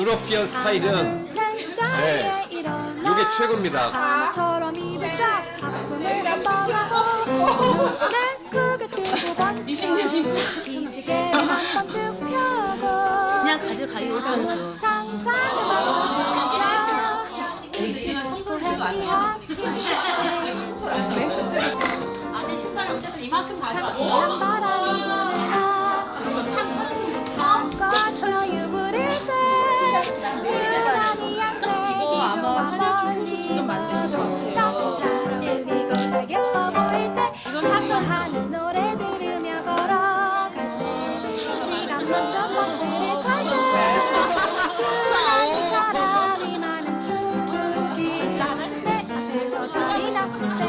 유러피언 스타일은 네, 이게 최고입니다. 하나처럼 입을 쫙 하품을 한번하고 눈을 크게 뜨고 번쩍 기지개를 한번 쭉 펴고 그냥 가져가요. 좋은 상상을 한번 즐겨 잊고 해피 안에 신발 어쨌든 이만큼 상쾌한 바람이 부는 아침에 한껏 여유 부릴 때 유난히 양색이 좋아 멀리 잘 어울리고 다 예뻐 보일 때 작사하는 노래 들으며 걸어갈 때 시간 멈춰 버스를 탈때 유난히 사람이 많은 출근길 내 앞에서 자리 났을 때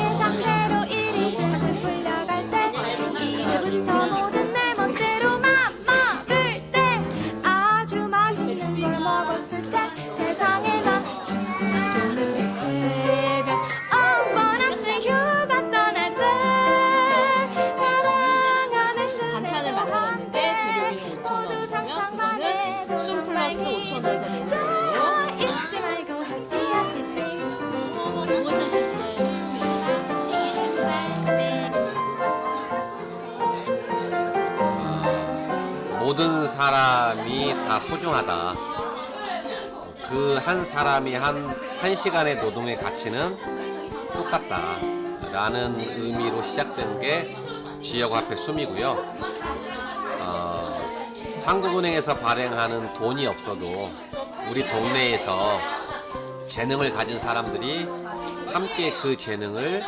예상대로 일이 술술 풀려갈 때 이제부터 모든 내 멋대로 맘먹을 때 아주 맛있는 걸 먹었을 때 세상에 난 힘들 정도의 쾌변 보너스 휴가 떠날 때 사랑하는 반찬을 그대와 만들었는데 함께 재료비는 5,000원 모두 상상만 해도 술 정말 플러스 5,000원 기분 되는 좋아 잊지 말고 happy happy things 뭐 사셨어요? 모든 사람이 다 소중하다. 그 한 사람이 한 시간의 노동의 가치는 똑같다 라는 의미로 시작된 게 지역화폐 숨이고요. 한국은행에서 발행하는 돈이 없어도 우리 동네에서 재능을 가진 사람들이 함께 그 재능을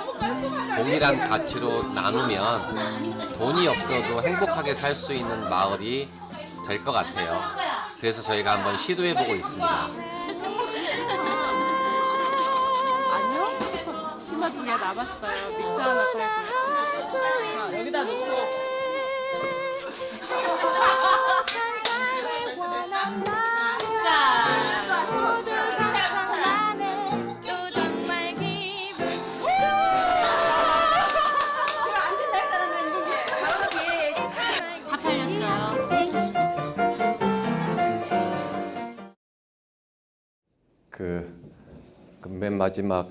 동일한 가치로 나누면 돈이 없어도 행복하게 살 수 있는 마을이 될 것 같아요. 그래서 저희가 한번 시도해보고 있습니다. 아니요? 치마 2개 남았어요. 믹스 하나 걸고. 자, 여기다 놓고. 모두 상상나는 또 정말 기분 다 팔렸어요. 맨 마지막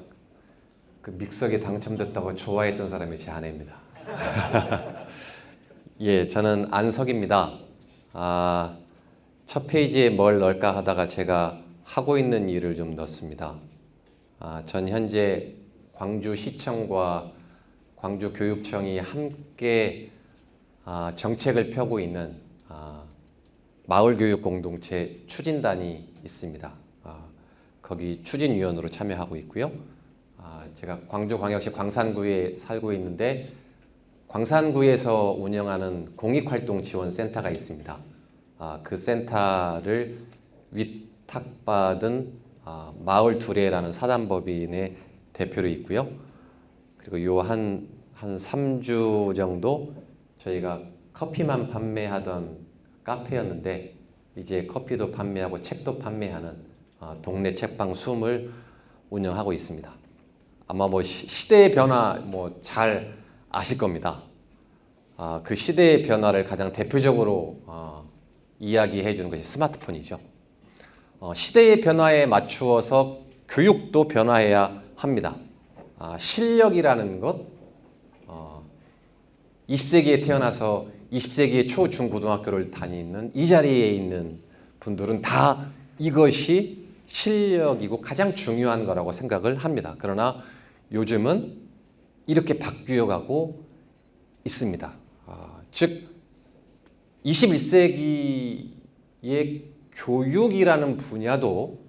믹서기에 당첨됐다고 좋아했던 사람이 제 아내입니다. 예, 저는 안석입니다. 첫 페이지에 뭘 넣을까 하다가 제가 하고 있는 일을 좀 넣습니다. 전 현재 광주시청과 광주교육청이 함께 정책을 펴고 있는 마을교육공동체 추진단이 있습니다. 거기 추진위원으로 참여하고 있고요. 제가 광주광역시 광산구에 살고 있는데 광산구에서 운영하는 공익활동지원센터가 있습니다. 그 센터를 위탁받은 마을 두레라는 사단법인의 대표로 있고요. 그리고 요 한 3주 정도 저희가 커피만 판매하던 카페였는데 이제 커피도 판매하고 책도 판매하는 동네 책방 숨을 운영하고 있습니다. 아마 시대의 변화 잘 아실 겁니다. 그 시대의 변화를 가장 대표적으로 이야기해 주는 것이 스마트폰이죠. 시대의 변화에 맞추어서 교육도 변화해야 합니다. 실력이라는 것, 20세기에 태어나서 20세기의 초, 중, 고등학교를 다니는 이 자리에 있는 분들은 다 이것이 실력이고 가장 중요한 거라고 생각을 합니다. 그러나 요즘은 이렇게 바뀌어가고 있습니다. 즉 21세기의 교육이라는 분야도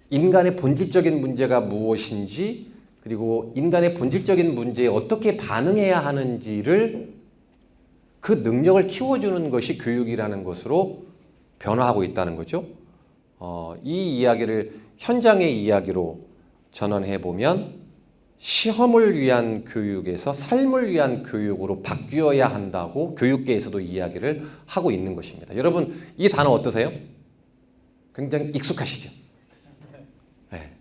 인간의 본질적인 문제가 무엇인지 그리고 인간의 본질적인 문제에 어떻게 반응해야 하는지를 그 능력을 키워주는 것이 교육이라는 것으로 변화하고 있다는 거죠. 이 이야기를 현장의 이야기로 전환해 보면 시험을 위한 교육에서 삶을 위한 교육으로 바뀌어야 한다고 교육계에서도 이야기를 하고 있는 것입니다. 여러분 이 단어 어떠세요? 굉장히 익숙하시죠? 네.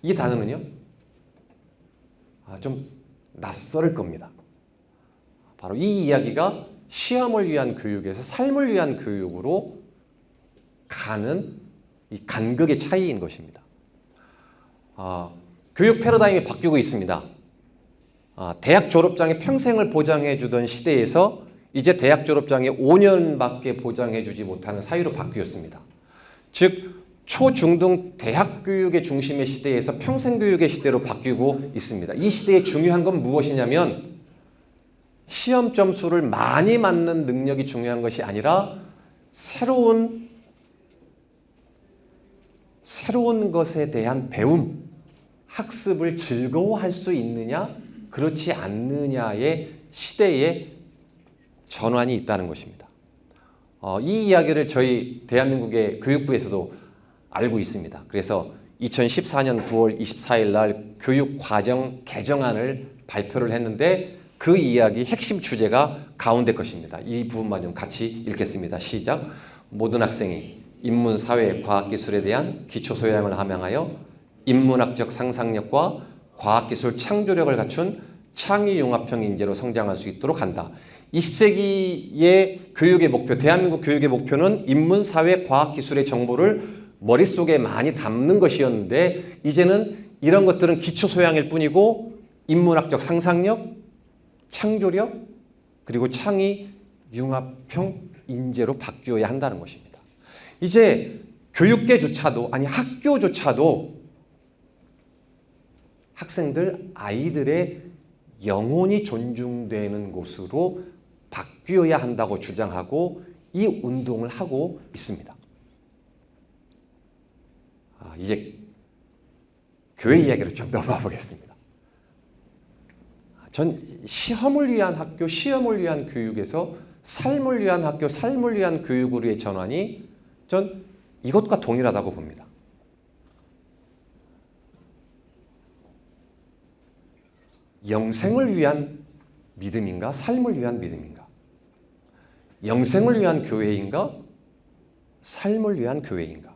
이 단어는요 좀 낯설 겁니다. 바로 이 이야기가 시험을 위한 교육에서 삶을 위한 교육으로 가는 이 간극의 차이인 것입니다. 교육 패러다임이 바뀌고 있습니다. 대학 졸업장에 평생을 보장해 주던 시대에서 이제 대학 졸업장에 5년밖에 보장해 주지 못하는 사유로 바뀌었습니다. 즉 초중등 대학 교육의 중심의 시대에서 평생 교육의 시대로 바뀌고 있습니다. 이 시대의 중요한 건 무엇이냐면 시험 점수를 많이 맞는 능력이 중요한 것이 아니라 새로운 것에 대한 배움, 학습을 즐거워할 수 있느냐, 그렇지 않느냐의 시대의 전환이 있다는 것입니다. 이 이야기를 저희 대한민국의 교육부에서도 알고 있습니다. 그래서 2014년 9월 24일 날 교육과정 개정안을 발표를 했는데 그 이야기 핵심 주제가 가운데 것입니다. 이 부분만 좀 같이 읽겠습니다. 시작. 모든 학생이 인문, 사회, 과학기술에 대한 기초소양을 함양하여 인문학적 상상력과 과학기술 창조력을 갖춘 창의융합형 인재로 성장할 수 있도록 한다. 20세기의 교육의 목표, 대한민국 교육의 목표는 인문, 사회, 과학기술의 정보를 머릿속에 많이 담는 것이었는데 이제는 이런 것들은 기초소양일 뿐이고 인문학적 상상력, 창조력, 그리고 창의융합형 인재로 바뀌어야 한다는 것입니다. 이제 교육계조차도, 아니 학교조차도 학생들, 아이들의 영혼이 존중되는 곳으로 바뀌어야 한다고 주장하고 이 운동을 하고 있습니다. 이제 교회 이야기로 좀 넘어가 보겠습니다. 전 시험을 위한 학교, 시험을 위한 교육에서 삶을 위한 학교, 삶을 위한 교육으로의 전환이 전 이것과 동일하다고 봅니다. 영생을 위한 믿음인가? 삶을 위한 믿음인가? 영생을 위한 교회인가? 삶을 위한 교회인가?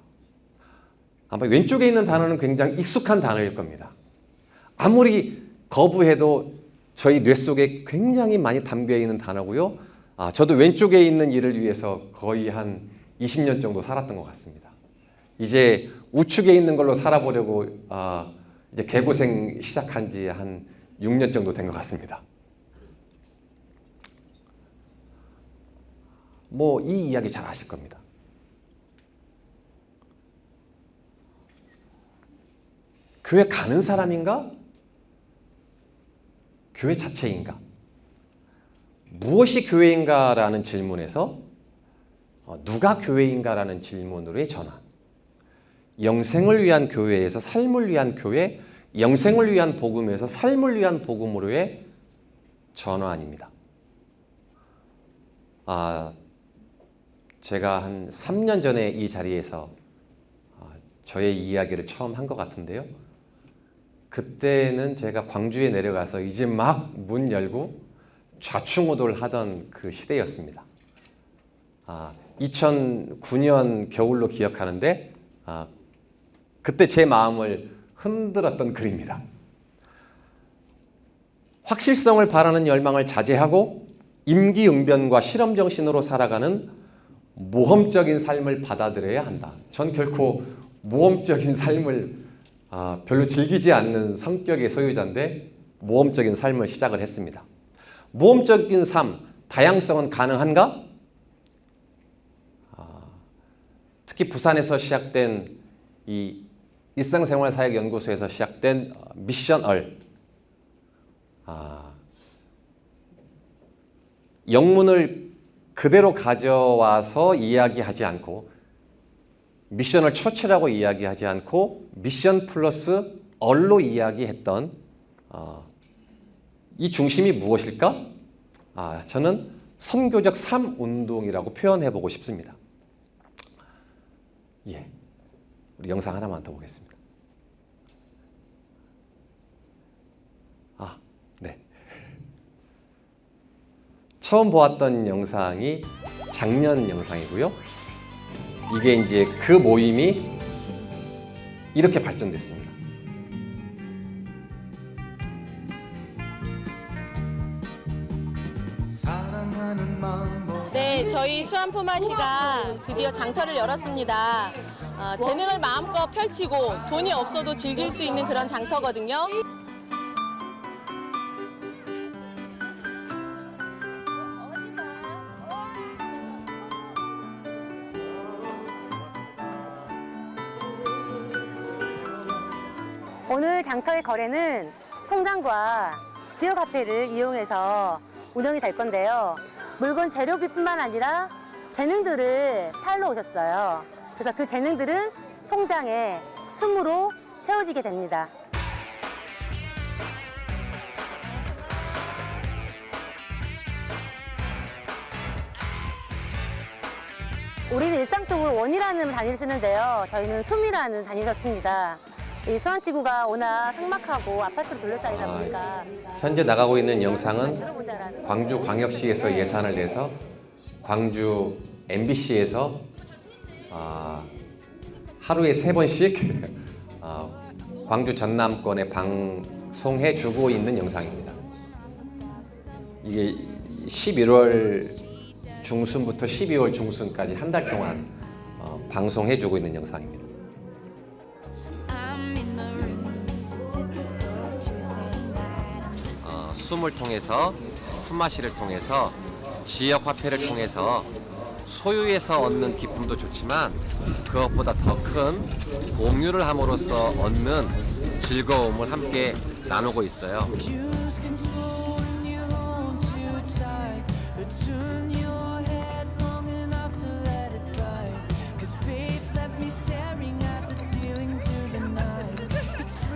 아마 왼쪽에 있는 단어는 굉장히 익숙한 단어일 겁니다. 아무리 거부해도 저희 뇌 속에 굉장히 많이 담겨 있는 단어고요. 저도 왼쪽에 있는 일을 위해서 거의 한 20년 정도 살았던 것 같습니다. 이제 우측에 있는 걸로 살아보려고 이제 개고생 시작한 지 한 6년 정도 된 것 같습니다. 뭐 이 이야기 잘 아실 겁니다. 교회 가는 사람인가? 교회 자체인가? 무엇이 교회인가라는 질문에서 누가 교회인가라는 질문으로의 전환. 영생을 위한 교회에서 삶을 위한 교회, 영생을 위한 복음에서 삶을 위한 복음으로의 전환입니다. 제가 한 3년 전에 이 자리에서 저의 이야기를 처음 한 것 같은데요. 그때는 제가 광주에 내려가서 이제 막 문 열고 좌충우돌 하던 그 시대였습니다. 2009년 겨울로 기억하는데 그때 제 마음을 흔들었던 글입니다. 확실성을 바라는 열망을 자제하고 임기응변과 실험정신으로 살아가는 모험적인 삶을 받아들여야 한다. 전 결코 모험적인 삶을 별로 즐기지 않는 성격의 소유자인데 모험적인 삶을 시작을 했습니다. 모험적인 삶, 다양성은 가능한가? 특히 부산에서 시작된 이 일상생활사역연구소에서 시작된 미션얼, 영문을 그대로 가져와서 이야기하지 않고 미션을 처치라고 이야기하지 않고 미션 플러스 얼로 이야기했던 이 중심이 무엇일까? 저는 선교적 삶운동이라고 표현해보고 싶습니다. 우리 영상 하나만 더 보겠습니다. 네. 처음 보았던 영상이 작년 영상이고요. 이게 이제 그 모임이 이렇게 발전됐습니다. 사랑하는 마음보다 네, 네, 저희 수완푸마시가 드디어 장터를 열었습니다. 재능을 마음껏 펼치고 돈이 없어도 즐길 수 있는 그런 장터거든요. 오늘 장터의 거래는 통장과 지역 화폐를 이용해서 운영이 될 건데요. 물건 재료비뿐만 아니라 재능들을 팔러 오셨어요. 그래서 그 재능들은 통장에 숨으로 채워지게 됩니다. 우리는 일상적으로 원이라는 단위를 쓰는데요. 저희는 숨이라는 단위를 썼습니다. 이 수안지구가 워낙 삭막하고 아파트로 둘러싸이다 보니까 현재 나가고 있는 영상은 들어보자라는 광주광역시에서 예산을 내서 광주 MBC에서 하루에 3번씩 광주 전남권에 방송해 주고 있는 영상입니다. 이게 11월 중순부터 12월 중순까지 한 달 동안 방송해 주고 있는 영상입니다. I'm in my room. It's a typical Tuesday night. 숨을 통해서 품맛이를 통해서 지역 화폐를 통해서 소유에서 얻는 기쁨도 좋지만 그것보다 더 큰 공유를 함으로써 얻는 즐거움을 함께 나누고 있어요.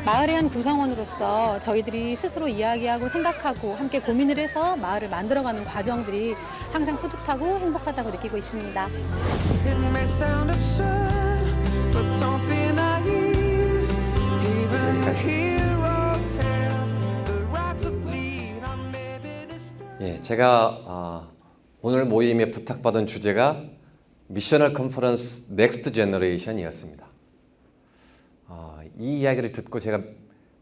마을의 한 구성원으로서 저희들이 스스로 이야기하고 생각하고 함께 고민을 해서 마을을 만들어가는 과정들이 항상 뿌듯하고 행복하다고 느끼고 있습니다. It may sound absurd, but don't be naive. Even the heroes have the right to bleed. Or maybe this. 예, 제가 오늘 모임에 부탁받은 주제가 미셔널 컨퍼런스 넥스트 제너레이션이었습니다. 이 이야기를 듣고 제가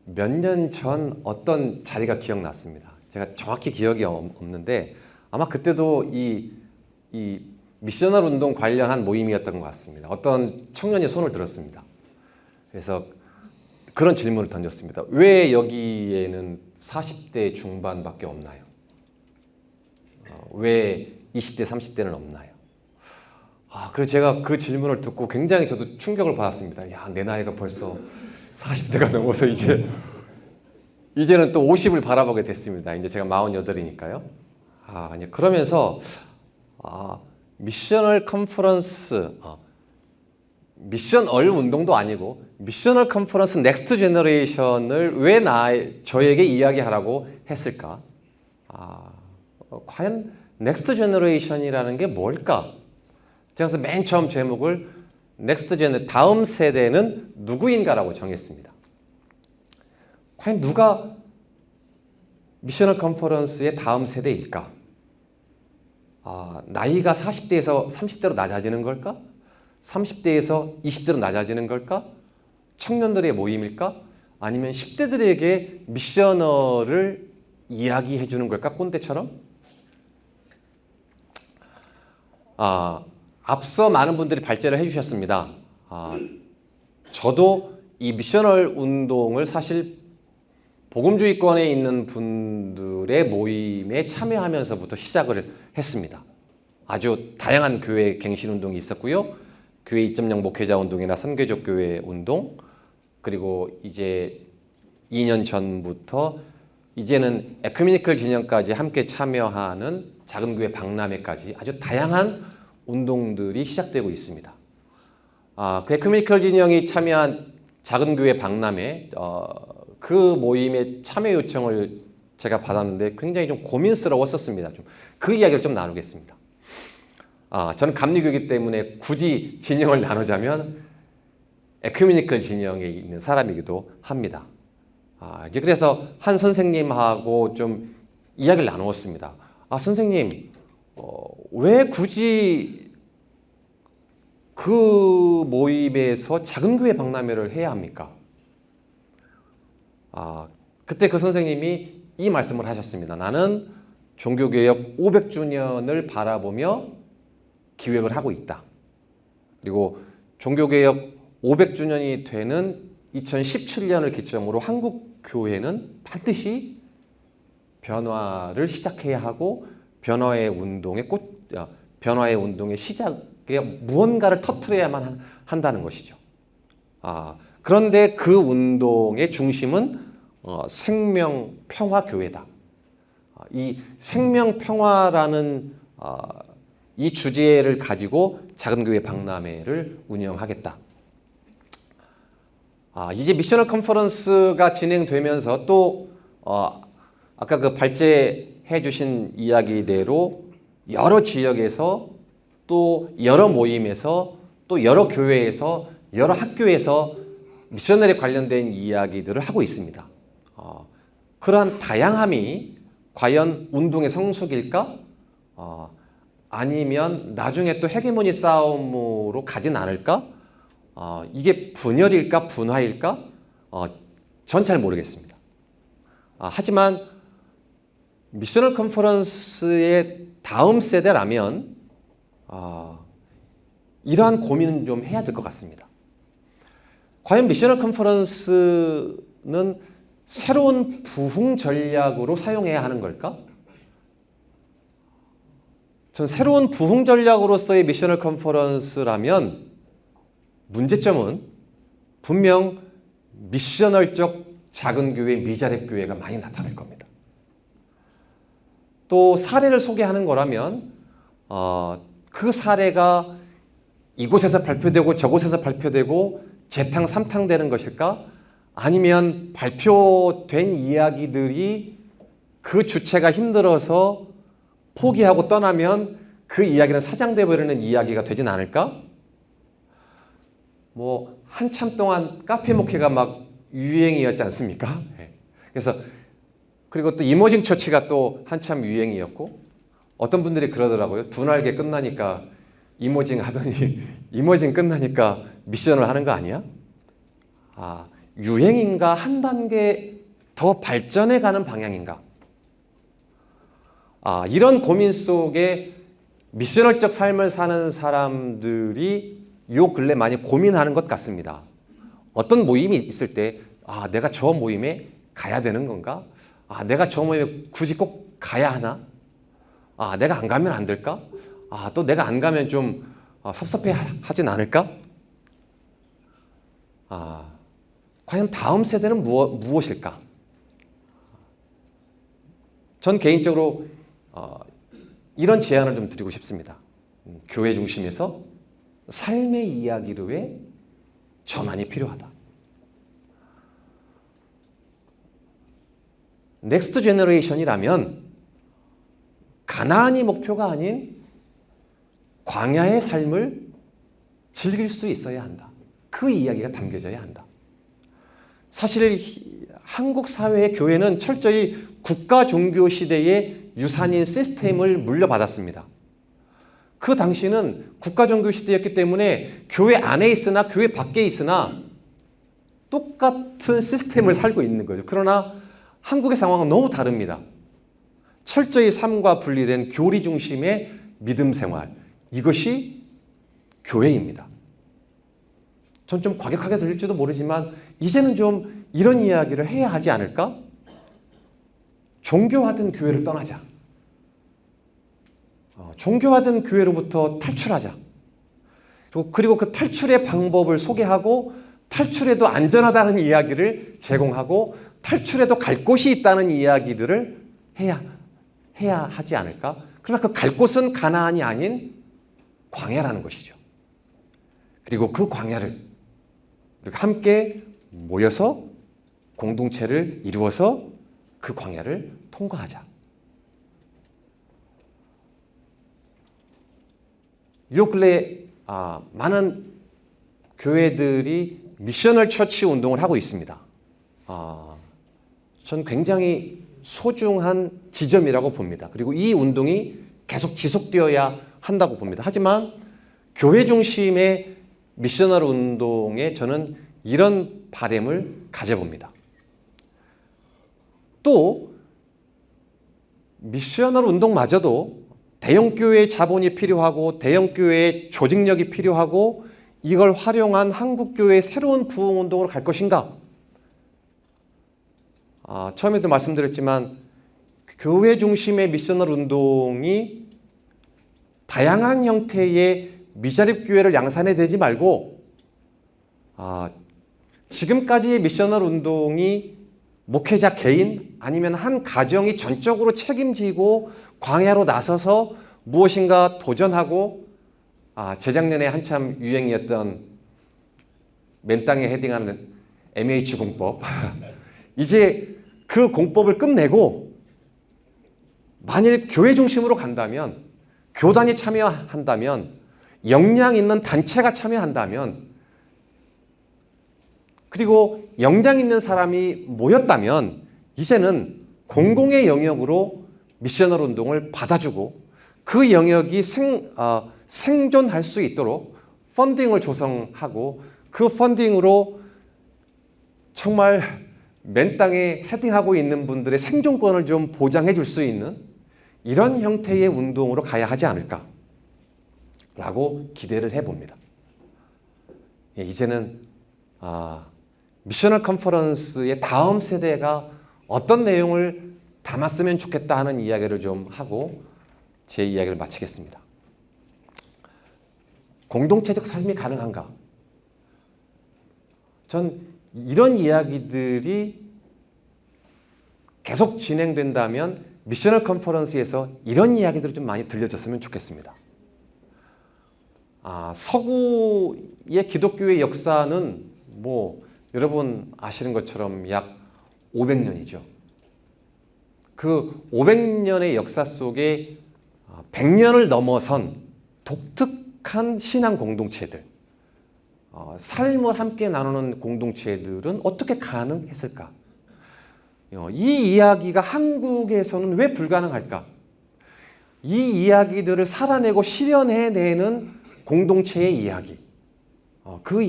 몇 년 전 어떤 자리가 기억났습니다. 제가 정확히 기억이 없는데 아마 그때도 이 미셔널 운동 관련한 모임이었던 것 같습니다. 어떤 청년이 손을 들었습니다. 그래서 그런 질문을 던졌습니다. 왜 여기에는 40대 중반밖에 없나요? 왜 20대, 30대는 없나요? 그래서 제가 그 질문을 듣고 굉장히 저도 충격을 받았습니다. 야, 내 나이가 벌써 40대가 넘어서 이제는 또 50을 바라보게 됐습니다. 이제 제가 48이니까요. 그러면서 미셔널 컨퍼런스, 미셔널 운동도 아니고 미셔널 컨퍼런스 넥스트 제너레이션을 왜 저에게 이야기하라고 했을까? 과연 넥스트 제너레이션이라는 게 뭘까? 그래서 맨 처음 제목을 넥스트 제너, 다음 세대는 누구인가라고 정했습니다. 과연 누가 미셔널 컨퍼런스의 다음 세대일까? 나이가 40대에서 30대로 낮아지는 걸까? 30대에서 20대로 낮아지는 걸까? 청년들의 모임일까? 아니면 10대들에게 미셔널을 이야기해 주는 걸까? 꼰대처럼? 앞서 많은 분들이 발제를 해주셨습니다. 저도 이 미셔널 운동을 사실 복음주의권에 있는 분들의 모임에 참여하면서부터 시작을 했습니다. 아주 다양한 교회 갱신 운동이 있었고요. 교회 2.0 목회자 운동이나 선교적 교회 운동, 그리고 이제 2년 전부터 이제는 에큐메니컬 진영까지 함께 참여하는 작은 교회 박람회까지 아주 다양한 운동들이 시작되고 있습니다. 그 에큐메니컬 진영이 참여한 작은 교회 박람회, 그 모임에 참여 요청을 제가 받았는데 굉장히 좀 고민스러웠었습니다. 그 이야기를 좀 나누겠습니다. 저는 감리교이기 때문에 굳이 진영을 나누자면 에큐메니컬 진영에 있는 사람이기도 합니다. 이제 그래서 한 선생님하고 좀 이야기를 나누었습니다. 선생님, 왜 굳이 그 모임에서 작은 교회 박람회를 해야 합니까? 그때 그 선생님이 이 말씀을 하셨습니다. 나는 종교개혁 500주년을 바라보며 기획을 하고 있다. 그리고 종교개혁 500주년이 되는 2017년을 기점으로 한국 교회는 반드시 변화를 시작해야 하고 변화의 운동의 시작에 무언가를 터뜨려야만 한다는 것이죠. 그런데 그 운동의 중심은 생명평화교회다. 이 생명평화라는 이 주제를 가지고 작은교회 박람회를 운영하겠다. 이제 미셔널 컨퍼런스가 진행되면서 또 아까 그 발제해 주신 이야기대로 여러 지역에서 또 여러 모임에서 또 여러 교회에서 여러 학교에서 미셔널에 관련된 이야기들을 하고 있습니다. 그러한 다양함이 과연 운동의 성숙일까? 아니면 나중에 또 헤게모니 싸움으로 가진 않을까? 이게 분열일까? 분화일까? 전 잘 모르겠습니다. 하지만 미셔널 컨퍼런스의 다음 세대라면 이러한 고민은 좀 해야 될 것 같습니다. 과연 미셔널 컨퍼런스는 새로운 부흥 전략으로 사용해야 하는 걸까? 전 새로운 부흥 전략으로서의 미셔널 컨퍼런스라면 문제점은 분명 미셔널적 작은 교회, 미자립 교회가 많이 나타날 겁니다. 또 사례를 소개하는 거라면 그 사례가 이곳에서 발표되고 저곳에서 발표되고 재탕 삼탕되는 것일까? 아니면 발표된 이야기들이 그 주체가 힘들어서 포기하고 떠나면 그 이야기는 사장돼 버리는 이야기가 되진 않을까? 뭐 한참 동안 카페 목회가 막 유행이었지 않습니까? 그래서 그리고 또 이머징 처치가 또 한참 유행이었고 어떤 분들이 그러더라고요. 두 날개 끝나니까 이머징 하더니 이머징 끝나니까 미션을 하는 거 아니야? 유행인가 한 단계 더 발전해 가는 방향인가? 이런 고민 속에 미셔널적 삶을 사는 사람들이 요 근래 많이 고민하는 것 같습니다. 어떤 모임이 있을 때 내가 저 모임에 가야 되는 건가? 내가 저 모임에 굳이 꼭 가야 하나? 내가 안 가면 안 될까? 또 내가 안 가면 좀 섭섭해 하진 않을까? 과연 다음 세대는 무엇일까? 전 개인적으로 이런 제안을 좀 드리고 싶습니다. 교회 중심에서 삶의 이야기로의 전환이 필요하다. 넥스트 제너레이션이라면 가나안이 목표가 아닌 광야의 삶을 즐길 수 있어야 한다. 그 이야기가 담겨져야 한다. 사실 한국 사회의 교회는 철저히 국가 종교 시대의 유산인 시스템을 물려받았습니다. 그 당시는 국가 종교 시대였기 때문에 교회 안에 있으나 교회 밖에 있으나 똑같은 시스템을 살고 있는 거죠. 그러나 한국의 상황은 너무 다릅니다. 철저히 삶과 분리된 교리 중심의 믿음 생활, 이것이 교회입니다. 전 좀 과격하게 들릴지도 모르지만 이제는 좀 이런 이야기를 해야 하지 않을까? 종교화된 교회를 떠나자. 종교화된 교회로부터 탈출하자. 그리고 그 탈출의 방법을 소개하고 탈출해도 안전하다는 이야기를 제공하고 탈출해도 갈 곳이 있다는 이야기들을 해야 하지 않을까? 그러나 그 갈 곳은 가나안이 아닌 광야라는 것이죠. 그리고 그 광야를 함께 모여서 공동체를 이루어서 그 광야를 통과하자. 요 근래 많은 교회들이 미셔널 처치 운동을 하고 있습니다. 전 굉장히 소중한 지점이라고 봅니다. 그리고 이 운동이 계속 지속되어야 한다고 봅니다. 하지만 교회 중심의 미셔널 운동에 저는 이런 바람을 가져봅니다. 또 미셔널 운동마저도 대형교회의 자본이 필요하고 대형교회의 조직력이 필요하고 이걸 활용한 한국교회의 새로운 부흥운동으로 갈 것인가? 처음에도 말씀드렸지만 교회 중심의 미셔널 운동이 다양한 형태의 미자립교회를 양산해 대지 말고 지금까지의 미셔널 운동이 목회자 개인 아니면 한 가정이 전적으로 책임지고 광야로 나서서 무엇인가 도전하고 재작년에 한참 유행이었던 맨 땅에 헤딩하는 MH 공법 이제 그 공법을 끝내고 만일 교회 중심으로 간다면 교단이 참여한다면 역량 있는 단체가 참여한다면 그리고 역량 있는 사람이 모였다면 이제는 공공의 영역으로 미셔널 운동을 받아주고 그 영역이 생존할 수 있도록 펀딩을 조성하고 그 펀딩으로 정말 맨 땅에 헤딩하고 있는 분들의 생존권을 좀 보장해 줄 수 있는 이런 형태의 운동으로 가야 하지 않을까라고 기대를 해봅니다. 이제는 미셔널 컨퍼런스의 다음 세대가 어떤 내용을 담았으면 좋겠다 하는 이야기를 좀 하고 제 이야기를 마치겠습니다. 공동체적 삶이 가능한가? 전 이런 이야기들이 계속 진행된다면 미셔널 컨퍼런스에서 이런 이야기들을 좀 많이 들려줬으면 좋겠습니다. 서구의 기독교의 역사는 여러분 아시는 것처럼 약 500년이죠. 그 500년의 역사 속에 100년을 넘어선 독특한 신앙 공동체들, 삶을 함께 나누는 공동체들은 어떻게 가능했을까? 이 이야기가 한국에서는 왜 불가능할까? 이 이야기들을 살아내고 실현해내는 공동체의 이야기, 그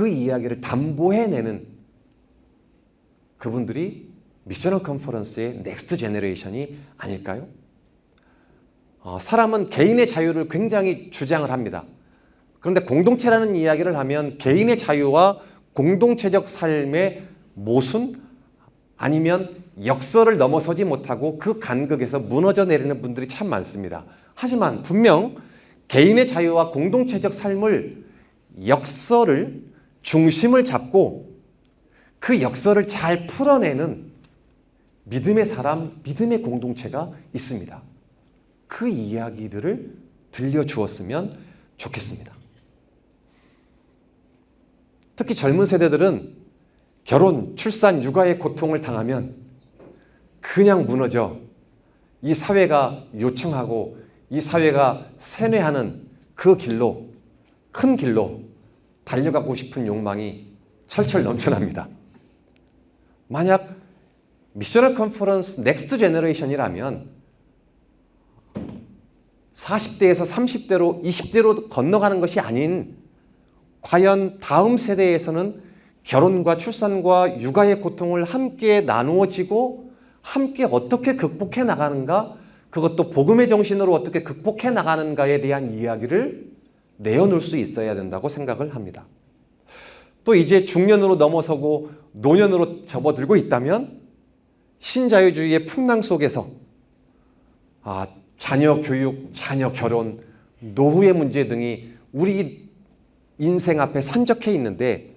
이야기를 담보해내는 그분들이 미셔널 컨퍼런스의 넥스트 제너레이션이 아닐까요? 사람은 개인의 자유를 굉장히 주장을 합니다. 그런데 공동체라는 이야기를 하면 개인의 자유와 공동체적 삶의 모순 아니면 역설을 넘어서지 못하고 그 간극에서 무너져 내리는 분들이 참 많습니다. 하지만 분명 개인의 자유와 공동체적 삶을 역설을 중심을 잡고 그 역설을 잘 풀어내는 믿음의 사람, 믿음의 공동체가 있습니다. 그 이야기들을 들려주었으면 좋겠습니다. 특히 젊은 세대들은 결혼, 출산, 육아의 고통을 당하면 그냥 무너져 이 사회가 요청하고 이 사회가 세뇌하는 그 길로, 큰 길로 달려가고 싶은 욕망이 철철 넘쳐납니다. 만약 미셔널 컨퍼런스 넥스트 제너레이션이라면 40대에서 30대로 20대로 건너가는 것이 아닌 과연 다음 세대에서는 결혼과 출산과 육아의 고통을 함께 나누어지고 함께 어떻게 극복해 나가는가, 그것도 복음의 정신으로 어떻게 극복해 나가는가에 대한 이야기를 내어놓을 수 있어야 된다고 생각을 합니다. 또 이제 중년으로 넘어서고 노년으로 접어들고 있다면 신자유주의의 풍랑 속에서 자녀 교육, 자녀 결혼, 노후의 문제 등이 우리 인생 앞에 산적해 있는데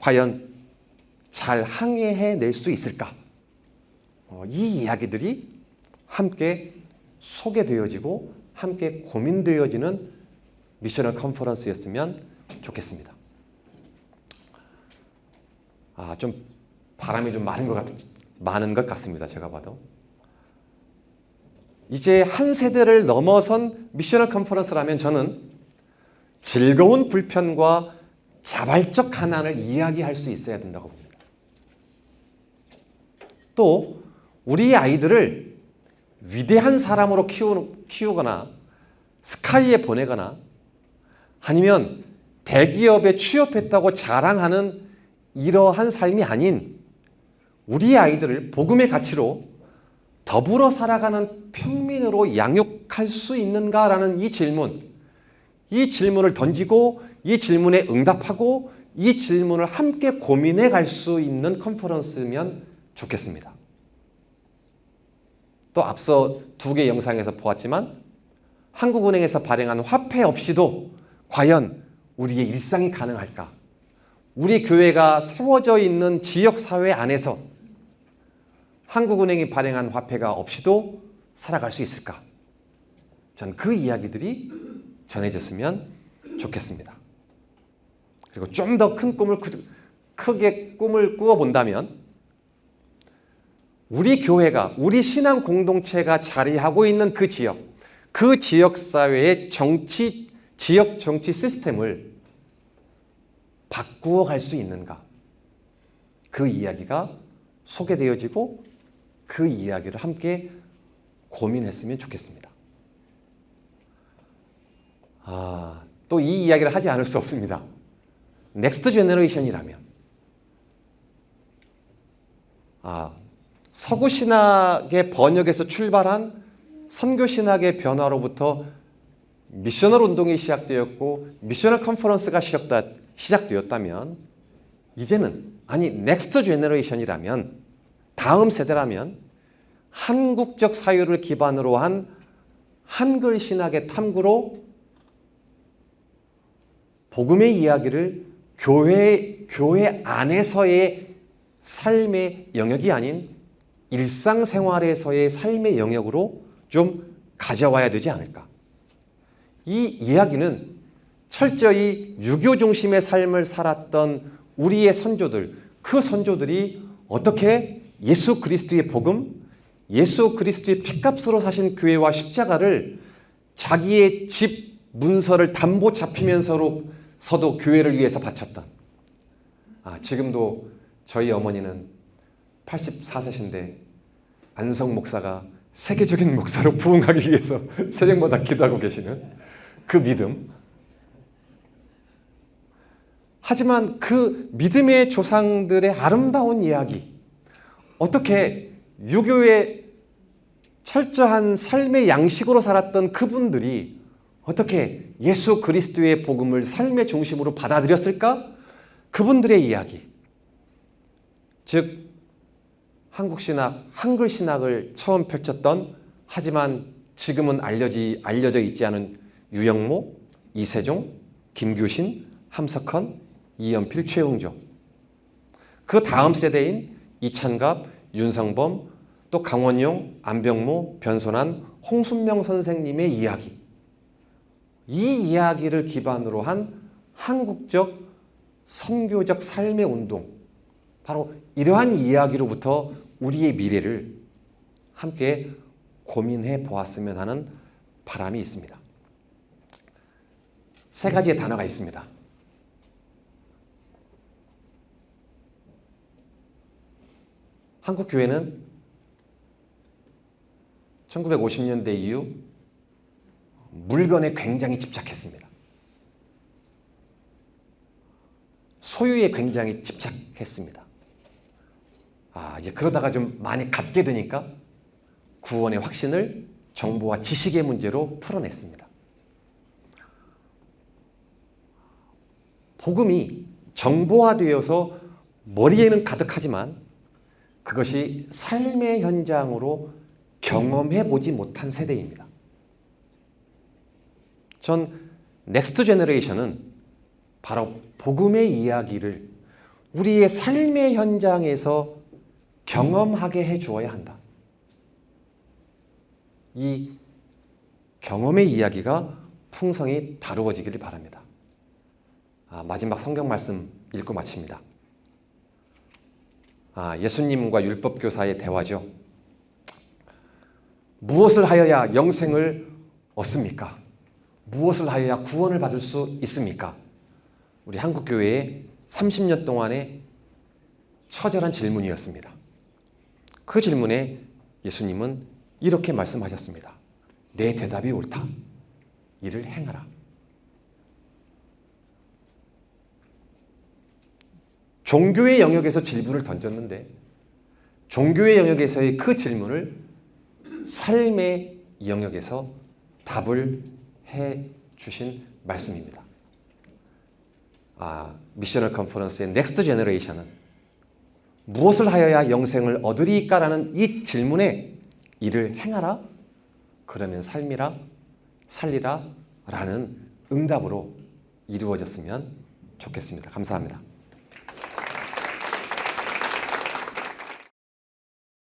과연 잘 항해해낼 수 있을까? 이 이야기들이 함께 소개되어지고 함께 고민되어지는 미셔널 컨퍼런스였으면 좋겠습니다. 좀 바람이 좀 많은 것 같습니다. 제가 봐도. 이제 한 세대를 넘어선 미셔널 컨퍼런스라면 저는 즐거운 불편과 자발적 가난을 이야기할 수 있어야 된다고 봅니다. 또 우리 아이들을 위대한 사람으로 키우거나 스카이에 보내거나 아니면 대기업에 취업했다고 자랑하는 이러한 삶이 아닌 우리 아이들을 복음의 가치로 더 더불어 살아가는 평민으로 양육할 수 있는가라는 이 질문을 던지고 이 질문에 응답하고 이 질문을 함께 고민해 갈 수 있는 컨퍼런스면 좋겠습니다. 또 앞서 2개 영상에서 보았지만 한국은행에서 발행한 화폐 없이도 과연 우리의 일상이 가능할까? 우리 교회가 세워져 있는 지역사회 안에서 한국은행이 발행한 화폐가 없이도 살아갈 수 있을까? 전 그 이야기들이 전해졌으면 좋겠습니다. 그리고 좀 더 큰 꿈을 크게 꿈을 꾸어본다면 우리 교회가 우리 신앙 공동체가 자리하고 있는 그 지역 사회의 지역 정치 시스템을 바꾸어 갈 수 있는가? 그 이야기가 소개되어지고 그 이야기를 함께 고민했으면 좋겠습니다. 또 이 이야기를 하지 않을 수 없습니다. 넥스트 제너레이션이라면 서구 신학의 번역에서 출발한 선교 신학의 변화로부터 미셔널 운동이 시작되었고 미셔널 컨퍼런스가 시작되었다면 이제는 넥스트 제너레이션이라면 다음 세대라면 한국적 사유를 기반으로 한 한글 신학의 탐구로 복음의 이야기를 교회 안에서의 삶의 영역이 아닌 일상생활에서의 삶의 영역으로 좀 가져와야 되지 않을까. 이 이야기는 철저히 유교 중심의 삶을 살았던 우리의 선조들, 그 선조들이 어떻게 예수 그리스도의 복음, 예수 그리스도의 핏값으로 사신 교회와 십자가를 자기의 집 문서를 담보 잡히면서도 교회를 위해서 바쳤던, 지금도 저희 어머니는 84세신데 안성 목사가 세계적인 목사로 부흥하기 위해서 새벽마다 기도하고 계시는 그 믿음. 하지만 그 믿음의 조상들의 아름다운 이야기, 어떻게 유교의 철저한 삶의 양식으로 살았던 그분들이 어떻게 예수 그리스도의 복음을 삶의 중심으로 받아들였을까? 그분들의 이야기, 즉 한국 신학, 한글 신학을 처음 펼쳤던, 하지만 지금은 알려져 있지 않은 유영모, 이세종, 김규신, 함석헌, 이연필, 최웅조, 그 다음 세대인 이찬갑, 윤성범, 또 강원용, 안병모, 변손한, 홍순명 선생님의 이야기, 이 이야기를 기반으로 한 한국적 선교적 삶의 운동, 바로 이러한 이야기로부터 우리의 미래를 함께 고민해 보았으면 하는 바람이 있습니다. 3가지의 단어가 있습니다. 한국 교회는 1950년대 이후 물건에 굉장히 집착했습니다. 소유에 굉장히 집착했습니다. 이제 그러다가 좀 많이 갖게 되니까 구원의 확신을 정보와 지식의 문제로 풀어냈습니다. 복음이 정보화되어서 머리에는 가득하지만 그것이 삶의 현장으로 경험해 보지 못한 세대입니다. 전 넥스트 제너레이션은 바로 복음의 이야기를 우리의 삶의 현장에서 경험하게 해 주어야 한다. 이 경험의 이야기가 풍성히 다루어지기를 바랍니다. 마지막 성경 말씀 읽고 마칩니다. 예수님과 율법교사의 대화죠. 무엇을 하여야 영생을 얻습니까? 무엇을 하여야 구원을 받을 수 있습니까? 우리 한국교회의 30년 동안의 처절한 질문이었습니다. 그 질문에 예수님은 이렇게 말씀하셨습니다. 내 대답이 옳다. 이를 행하라. 종교의 영역에서 질문을 던졌는데 종교의 영역에서의 그 질문을 삶의 영역에서 답을 해 주신 말씀입니다. 미셔널 컨퍼런스의 넥스트 제너레이션은 무엇을 하여야 영생을 얻으리까라는 이 질문에 이를 행하라, 그러면 삶이라, 살리라 라는 응답으로 이루어졌으면 좋겠습니다. 감사합니다.